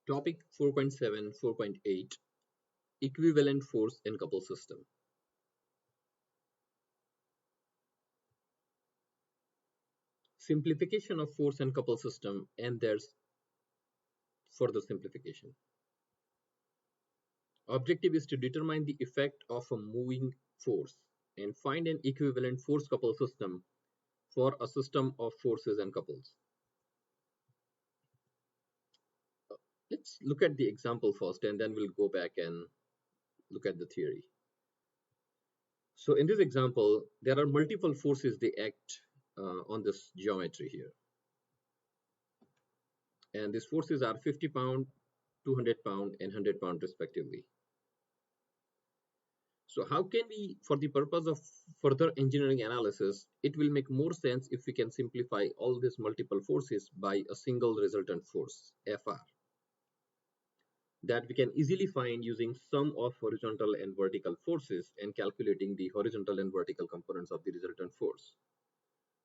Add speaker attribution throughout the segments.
Speaker 1: Topic 4.7, 4.8 Equivalent force and couple system. Simplification of force and couple system, and there's further simplification. Objective is to determine the effect of a moving force and find an equivalent force couple system for a system of forces and couples. Let's look at the example first and then we'll go back and look at the theory. So in this example, there are multiple forces they act on this geometry here. And these forces are 50 pound, 200 pound and 100 pound respectively. So how can we, for the purpose of further engineering analysis, it will make more sense if we can simplify all these multiple forces by a single resultant force, Fr, that we can easily find using sum of horizontal and vertical forces and calculating the horizontal and vertical components of the resultant force.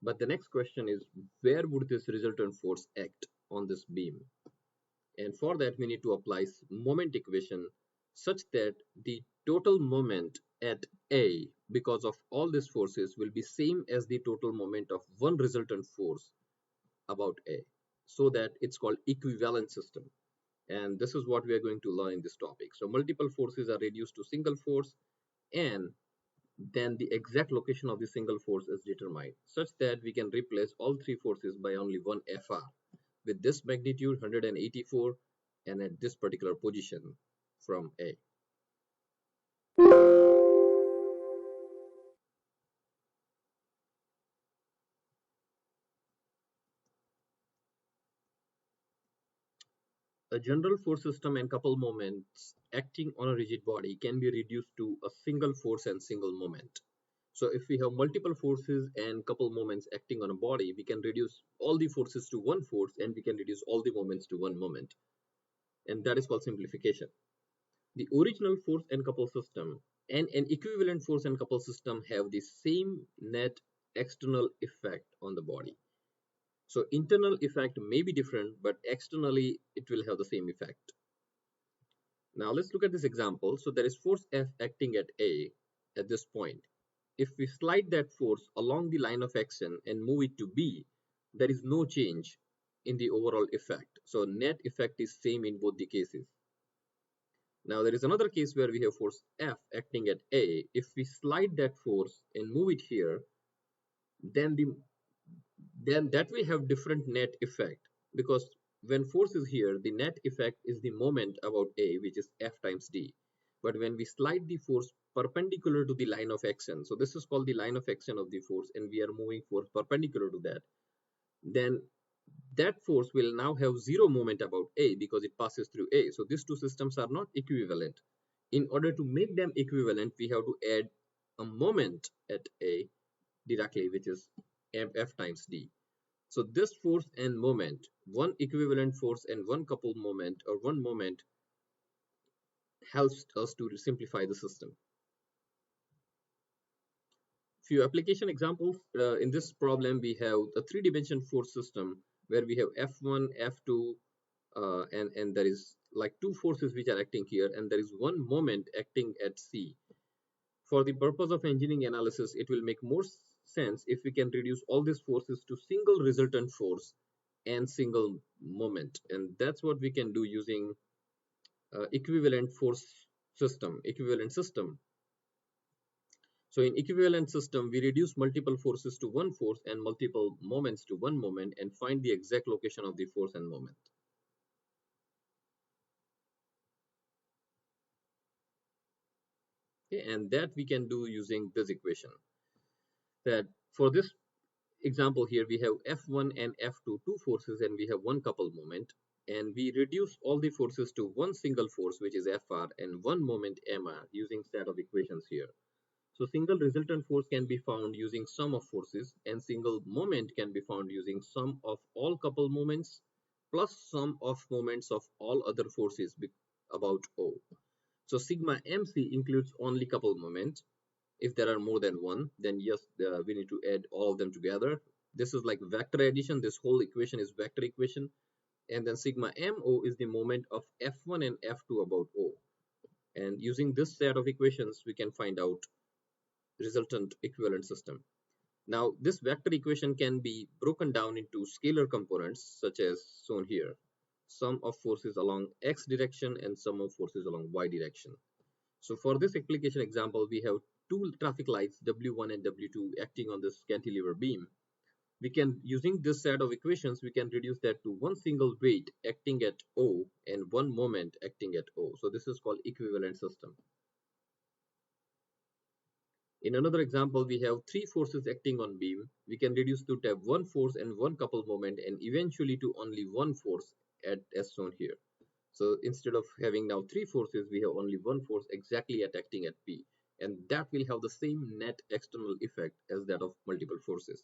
Speaker 1: But the next question is, where would this resultant force act on this beam? And for that, we need to apply moment equation such that the total moment at A, because of all these forces, will be same as the total moment of one resultant force about A. So that it's called equivalent system. And this is what we are going to learn in this topic. So multiple forces are reduced to single force, and then the exact location of the single force is determined such that we can replace all three forces by only one Fr with this magnitude 184 and at this particular position from A. A general force system and couple moments acting on a rigid body can be reduced to a single force and single moment. So if we have multiple forces and couple moments acting on a body, we can reduce all the forces to one force and we can reduce all the moments to one moment. And that is called simplification. The original force and couple system and an equivalent force and couple system have the same net external effect on the body. So internal effect may be different, but externally it will have the same effect. Now let's look at this example. So there is force F acting at A at this point. If we slide that force along the line of action and move it to B, there is no change in the overall effect. So net effect is same in both the cases. Now there is another case where we have force F acting at A. If we slide that force and move it here, then that will have different net effect, because when force is here, the net effect is the moment about A, which is F times D. But when we slide the force perpendicular to the line of action, so this is called the line of action of the force, and we are moving force perpendicular to that, then that force will now have zero moment about A because it passes through A. So these two systems are not equivalent. In order to make them equivalent, we have to add a moment at A directly, which is F times D. So this force and moment, one equivalent force and one couple moment or one moment, helps us to simplify the system. Few application examples. In this problem, we have a three-dimension force system where we have F1, F2, and there is like two forces which are acting here, and there is one moment acting at C. For the purpose of engineering analysis, it will make more sense if we can reduce all these forces to single resultant force and single moment, and that's what we can do using equivalent system. So in equivalent system, we reduce multiple forces to one force and multiple moments to one moment and find the exact location of the force and moment. Okay, and that we can do using this equation. That for this example here, we have F1 and F2, two forces, and we have one couple moment, and we reduce all the forces to one single force, which is Fr, and one moment Mr using set of equations here. So single resultant force can be found using sum of forces, and single moment can be found using sum of all couple moments plus sum of moments of all other forces about O. So sigma MC includes only couple moments. If there are more than one, then yes, we need to add all of them together. This is like vector addition. This whole equation is vector equation, And then sigma mo is the moment of F1 and F2 about O. And using this set of equations, we can find out resultant equivalent system. Now, this vector equation can be broken down into scalar components, such as shown here. Sum of forces along x direction and sum of forces along y direction. So for this application example, we have two traffic lights, W1 and W2, acting on this cantilever beam. We can, using this set of equations, we can reduce that to one single weight acting at O and one moment acting at O. So this is called equivalent system. In another example, we have three forces acting on beam. We can reduce to have one force and one couple moment and eventually to only one force as shown here. So instead of having now three forces, we have only one force exactly acting at P. And that will have the same net external effect as that of multiple forces.